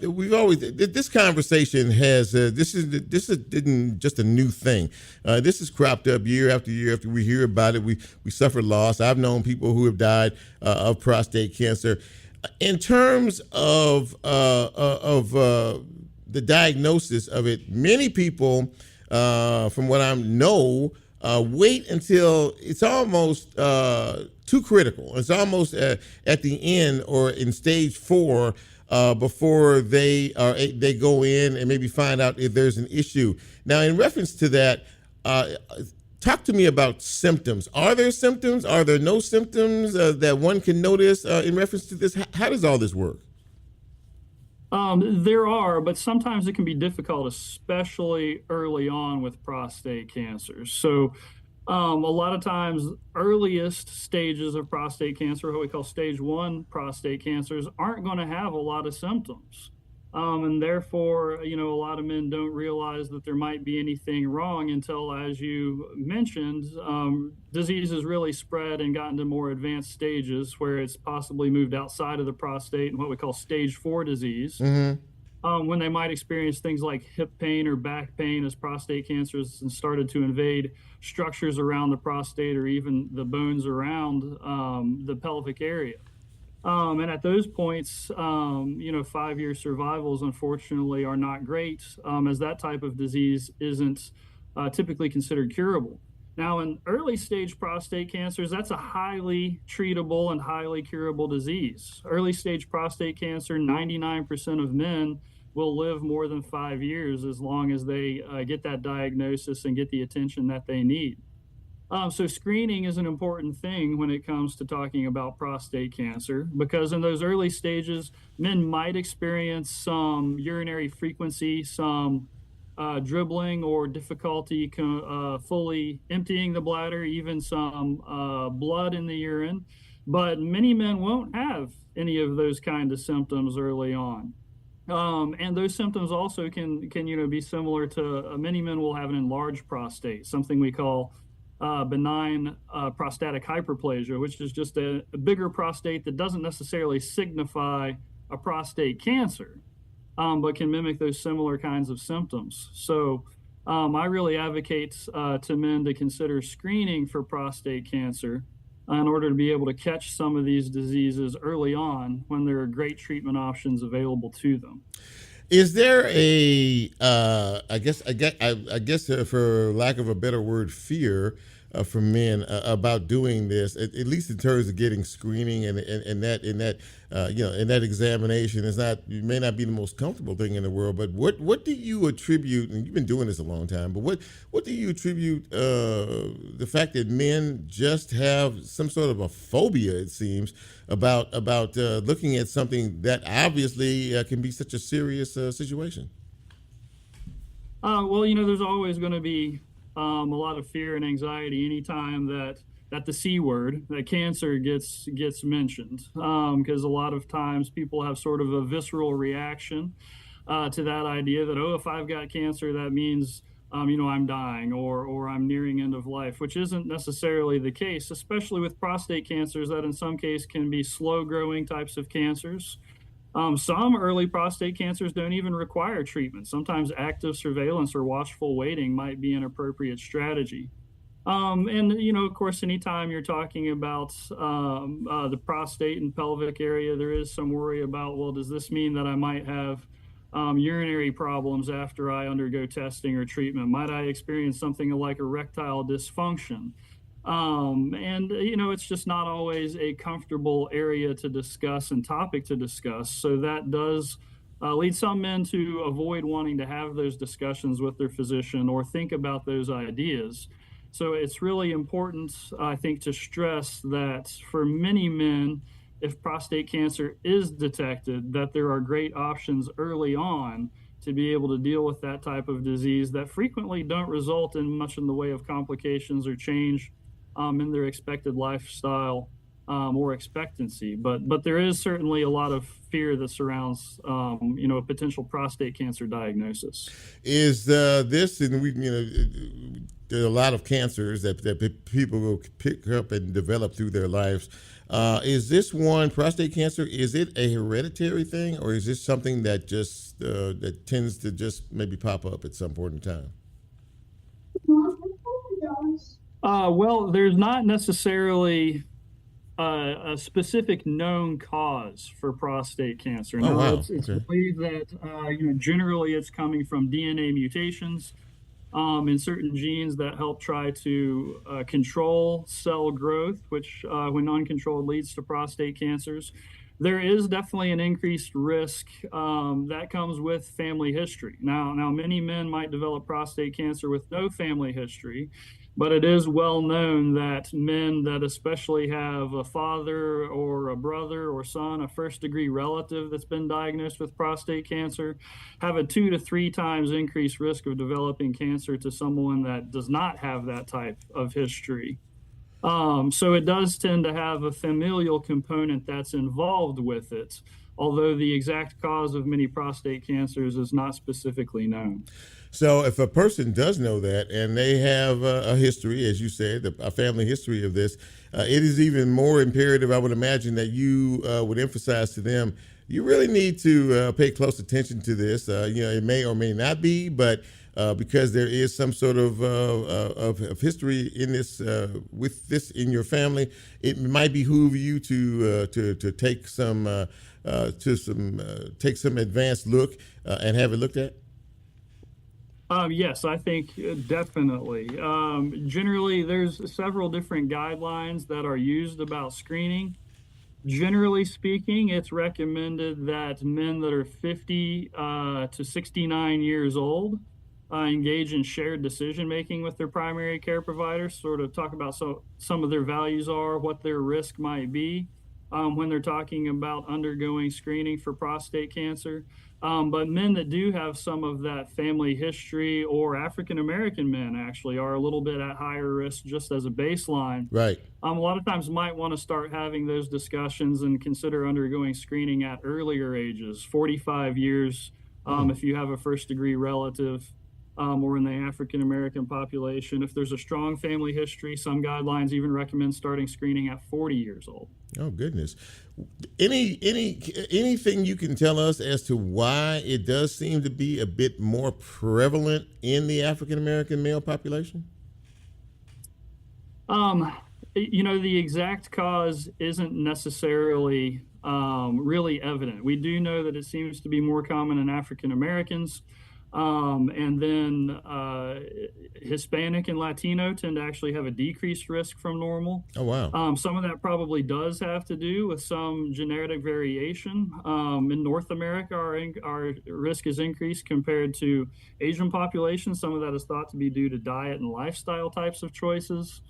B: we've always this conversation has this isn't just a new thing. This has cropped up year after year after we hear about it. We suffer loss. I've known people who have died of prostate cancer. In terms of the diagnosis of it, many people, from what I know, wait until it's almost too critical. It's almost at the end or in stage 4 before they go in and maybe find out if there's an issue. Now, in reference to that, talk to me about symptoms. Are there symptoms? Are there no symptoms that one can notice in reference to this? How does all this work?
M: There are, but sometimes it can be difficult, especially early on with prostate cancer. So a lot of times, earliest stages of prostate cancer, what we call stage 1 prostate cancers, aren't going to have a lot of symptoms. And therefore, a lot of men don't realize that there might be anything wrong until, as you mentioned, disease has really spread and gotten to more advanced stages where it's possibly moved outside of the prostate and what we call stage 4 disease.
B: Mm-hmm.
M: when they might experience things like hip pain or back pain as prostate cancer has started to invade structures around the prostate or even the bones around the pelvic area. And at those points, 5-year survivals, unfortunately, are not great, as that type of disease isn't typically considered curable. Now, in early stage prostate cancers, that's a highly treatable and highly curable disease. Early stage prostate cancer, 99% of men will live more than 5 years as long as they get that diagnosis and get the attention that they need. So screening is an important thing when it comes to talking about prostate cancer, because in those early stages, men might experience some urinary frequency, some dribbling or difficulty fully emptying the bladder, even some blood in the urine. But many men won't have any of those kind of symptoms early on. And those symptoms also can be similar to many men will have an enlarged prostate, something we call benign prostatic hyperplasia, which is just a bigger prostate that doesn't necessarily signify a prostate cancer, but can mimic those similar kinds of symptoms. So I really advocate to men to consider screening for prostate cancer in order to be able to catch some of these diseases early on when there are great treatment options available to them.
B: Is there I guess for lack of a better word, fear for men about doing this, at least in terms of getting screening and that examination is not, it may not be the most comfortable thing in the world, but what do you attribute, and you've been doing this a long time, but what do you attribute the fact that men just have some sort of a phobia, it seems, about looking at something that obviously can be such a serious situation?
M: Well, there's always going to be a lot of fear and anxiety anytime that the C word, that cancer gets mentioned, because a lot of times people have sort of a visceral reaction to that idea that, if I've got cancer, that means I'm dying or I'm nearing end of life, which isn't necessarily the case, especially with prostate cancers that in some cases can be slow growing types of cancers. Some early prostate cancers don't even require treatment. Sometimes active surveillance or watchful waiting might be an appropriate strategy. Of course, anytime you're talking about the prostate and pelvic area, there is some worry about, well, does this mean that I might have urinary problems after I undergo testing or treatment? Might I experience something like erectile dysfunction? It's just not always a comfortable area to discuss and topic to discuss. So that does lead some men to avoid wanting to have those discussions with their physician or think about those ideas. So it's really important, I think, to stress that for many men, if prostate cancer is detected, that there are great options early on to be able to deal with that type of disease that frequently don't result in much in the way of complications or change in their expected lifestyle or expectancy. But there is certainly a lot of fear that surrounds a potential prostate cancer diagnosis.
B: Is this, and there are a lot of cancers that people will pick up and develop through their lives. Is this one, prostate cancer, is it a hereditary thing, or is this something that just that tends to just maybe pop up at some point in time?
M: Well, there's not necessarily a specific known cause for prostate cancer.
B: Oh, wow.
M: It's believed that generally it's coming from DNA mutations in certain genes that help try to control cell growth, which when uncontrolled leads to prostate cancers. There is definitely an increased risk that comes with family history. Now, many men might develop prostate cancer with no family history, but it is well known that men that especially have a father or a brother or son, a first-degree relative that's been diagnosed with prostate cancer, have a 2 to 3 times increased risk of developing cancer to someone that does not have that type of history. So it does tend to have a familial component that's involved with it, although the exact cause of many prostate cancers is not specifically known.
B: So if a person does know that and they have a history, as you said, a family history of this, it is even more imperative, I would imagine, that you would emphasize to them, you really need to pay close attention to this. It may or may not be, but because there is some sort of history in this with this in your family, it might behoove you to take some take some advanced look and have it looked at.
M: Yes, I think definitely. Generally, there's several different guidelines that are used about screening. Generally speaking, it's recommended that men that are 50 to 69 years old engage in shared decision making with their primary care provider, sort of talk about some of their values are, what their risk might be when they're talking about undergoing screening for prostate cancer. But men that do have some of that family history, or African American men actually, are a little bit at higher risk just as a baseline.
B: Right.
M: A lot of times might want to start having those discussions and consider undergoing screening at earlier ages, 45 years, if you have a first degree relative, or in the African American population. If there's a strong family history, some guidelines even recommend starting screening at 40 years old.
B: Oh, goodness. Anything you can tell us as to why it does seem to be a bit more prevalent in the African American male population?
M: The exact cause isn't necessarily really evident. We do know that it seems to be more common in African Americans. And then Hispanic and Latino tend to actually have a decreased risk from normal.
B: Oh, wow.
M: Some of that probably does have to do with some genetic variation. In North America, our risk is increased compared to Asian populations. Some of that is thought to be due to diet and lifestyle types of choices.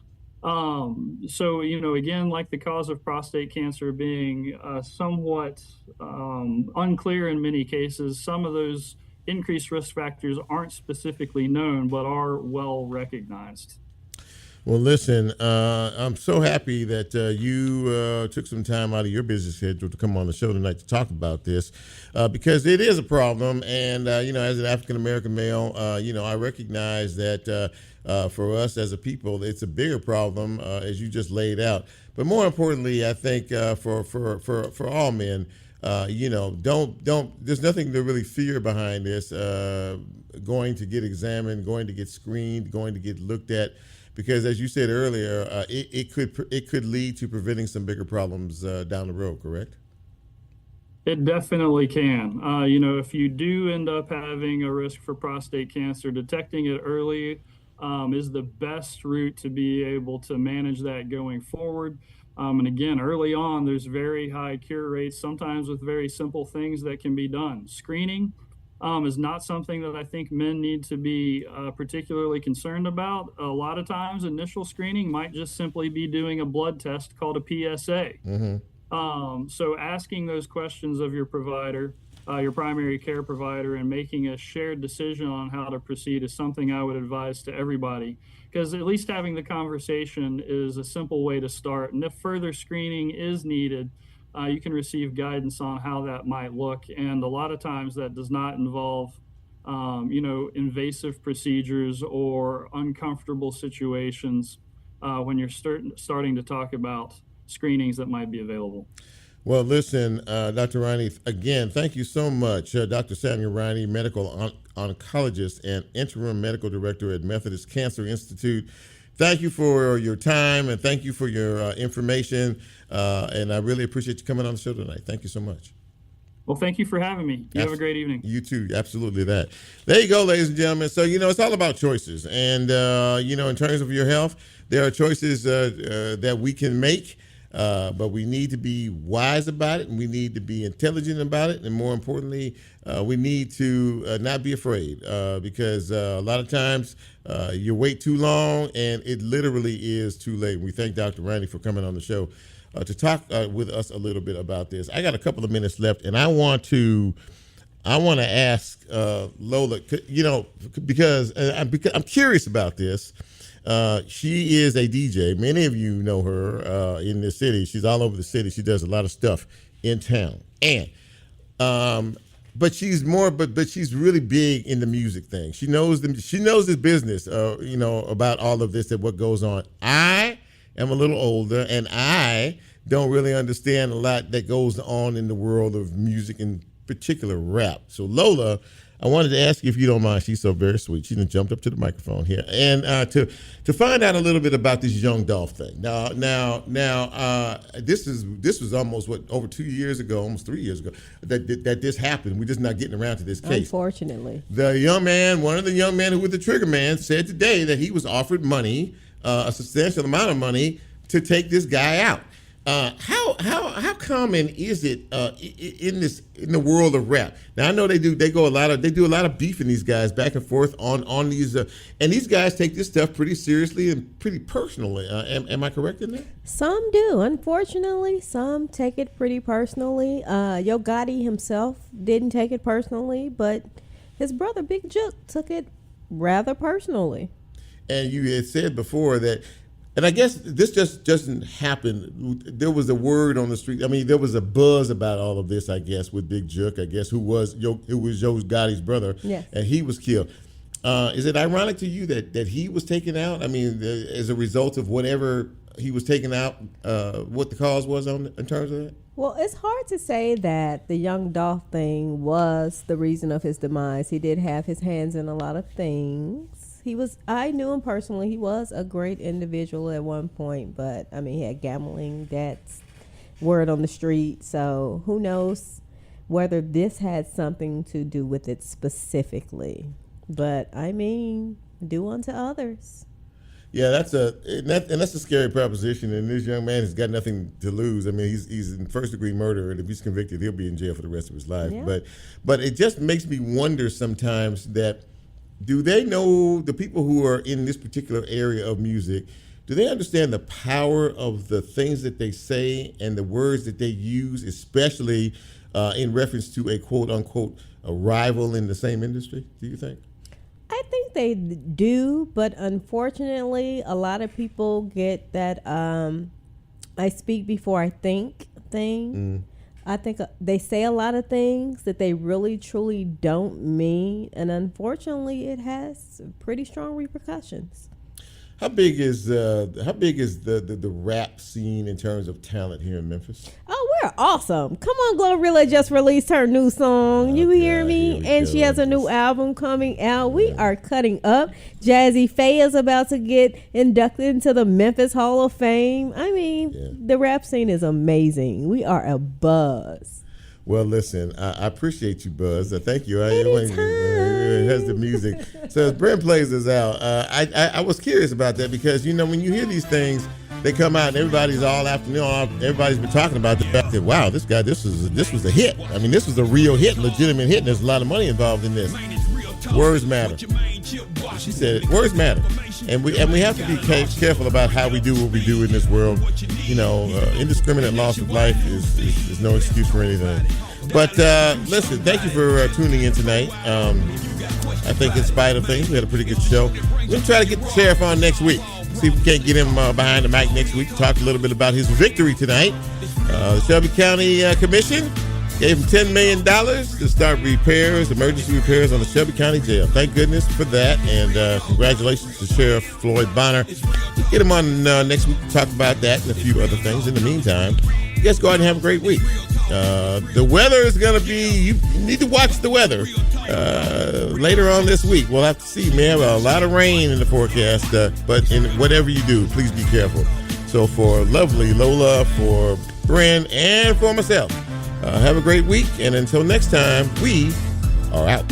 M: Again, like the cause of prostate cancer being somewhat unclear in many cases, some of those increased risk factors aren't specifically known, but are well recognized.
B: Well, listen, I'm so happy that you took some time out of your busy schedule to come on the show tonight to talk about this, because it is a problem. And, as an African-American male, I recognize that for us as a people, it's a bigger problem, as you just laid out. But more importantly, I think for all men, there's nothing to really fear behind this, going to get examined, going to get screened, going to get looked at, because as you said earlier, it could lead to preventing some bigger problems down the road, correct?
M: It definitely can. If you do end up having a risk for prostate cancer, detecting it early is the best route to be able to manage that going forward. And again, early on, there's very high cure rates, sometimes with very simple things that can be done. Screening is not something that I think men need to be particularly concerned about. A lot of times, initial screening might just simply be doing a blood test called a PSA.
B: Mm-hmm.
M: So asking those questions of your provider, your primary care provider, and making a shared decision on how to proceed is something I would advise to everybody, because at least having the conversation is a simple way to start. And if further screening is needed, you can receive guidance on how that might look. And a lot of times that does not involve, invasive procedures or uncomfortable situations when you're starting to talk about screenings that might be available.
B: Well, listen, Dr. Riney, again, thank you so much. Dr. Samuel Riney, medical oncologist and interim medical director at Mathis Cancer Institute. Thank you for your time, and thank you for your information. And I really appreciate you coming on the show tonight. Thank you so much.
M: Well, thank you for having me. You have a great evening.
B: You too. Absolutely that. There you go, ladies and gentlemen. So, it's all about choices. And, in terms of your health, there are choices that we can make. But we need to be wise about it, and we need to be intelligent about it, and more importantly, we need to not be afraid, because a lot of times you wait too long, and it literally is too late. We thank Dr. Riney for coming on the show to talk with us a little bit about this. I got a couple of minutes left, and I want to ask Lola, because I'm curious about this. She is a DJ. Many of you know her in this city. She's all over the city. She does a lot of stuff in town. And but she's really big in the music thing. She knows this business, about all of this and what goes on. I am a little older, and I don't really understand a lot that goes on in the world of music, in particular rap. So Lola, I wanted to ask you if you don't mind. She's so very sweet. She done jumped up to the microphone here, and to find out a little bit about this Young Dolph thing. Now, this was almost over 2 years ago, almost 3 years ago that this happened. We're just not getting around to this case.
N: Unfortunately,
B: the young man, one of the young men who was the trigger man, said today that he was offered money, a substantial amount of money, to take this guy out. How common is it in the world of rap? Now I know they do a lot of beefing these guys back and forth on these and these guys take this stuff pretty seriously and pretty personally. Am I correct in that?
N: some do. Unfortunately, some take it pretty personally. Yo Gotti himself didn't take it personally, but his brother Big Jook took it rather personally.
B: And you had said before that. And I guess this just doesn't happen. There was a word on the street. I mean, there was a buzz about all of this, I guess, with Big Jook, I guess, who was Yo Gotti's brother.
N: Yes.
B: And he was killed. Is it ironic to you that he was taken out? I mean, as a result of whatever he was taken out, what the cause was in terms of that?
N: Well, it's hard to say that the Young Dolph thing was the reason of his demise. He did have his hands in a lot of things. I knew him personally. He was a great individual at one point, but I mean, he had gambling debts, word on the street. So who knows whether this had something to do with it specifically. But I mean, do unto others.
B: Yeah, that's a scary proposition. And this young man has got nothing to lose. I mean, he's in first degree murder, and if he's convicted, he'll be in jail for the rest of his life.
N: Yeah.
B: But it just makes me wonder sometimes that. Do they know, the people who are in this particular area of music, do they understand the power of the things that they say and the words that they use, especially in reference to a quote-unquote a rival in the same industry, do you think?
N: I think they do, but unfortunately, a lot of people get that I speak before I think thing. I think they say a lot of things that they really, truly don't mean. And unfortunately, it has pretty strong repercussions.
B: How big is the rap scene in terms of talent here in Memphis?
N: Oh, we're awesome. Come on, Glorilla just released her new song. You hear me? And she has a new album coming out. We are cutting up. Jazzy Faye is about to get inducted into the Memphis Hall of Fame. I mean, the rap scene is amazing. We are a buzz.
B: Well, listen, I appreciate you, Buzz. Thank you. It has the music. So as Brent plays this out, I was curious about that because, you know, when you hear these things, they come out and everybody's all afternoon, everybody's been talking about the fact that, wow, this was a hit. I mean, this was a real hit, legitimate hit, and there's a lot of money involved in this. Words matter. She said, words matter. And we have to be careful about how we do what we do in this world. You know, indiscriminate loss of life is no excuse for anything. But listen, thank you for tuning in tonight. I think in spite of things, we had a pretty good show. We're going to try to get the sheriff on next week. See if we can't get him behind the mic next week to talk a little bit about his victory tonight. The Shelby County Commission gave him $10 million to start emergency repairs on the Shelby County Jail. Thank goodness for that, and congratulations to Sheriff Floyd Bonner. We'll get him on next week to talk about that and a few other things. In the meantime, you guys go out and have a great week. The weather is going to be, you need to watch the weather later on this week. We'll have to see. We have a lot of rain in the forecast, but in whatever you do, please be careful. So for lovely Lola, for Bryn, and for myself, have a great week, and until next time, we are out.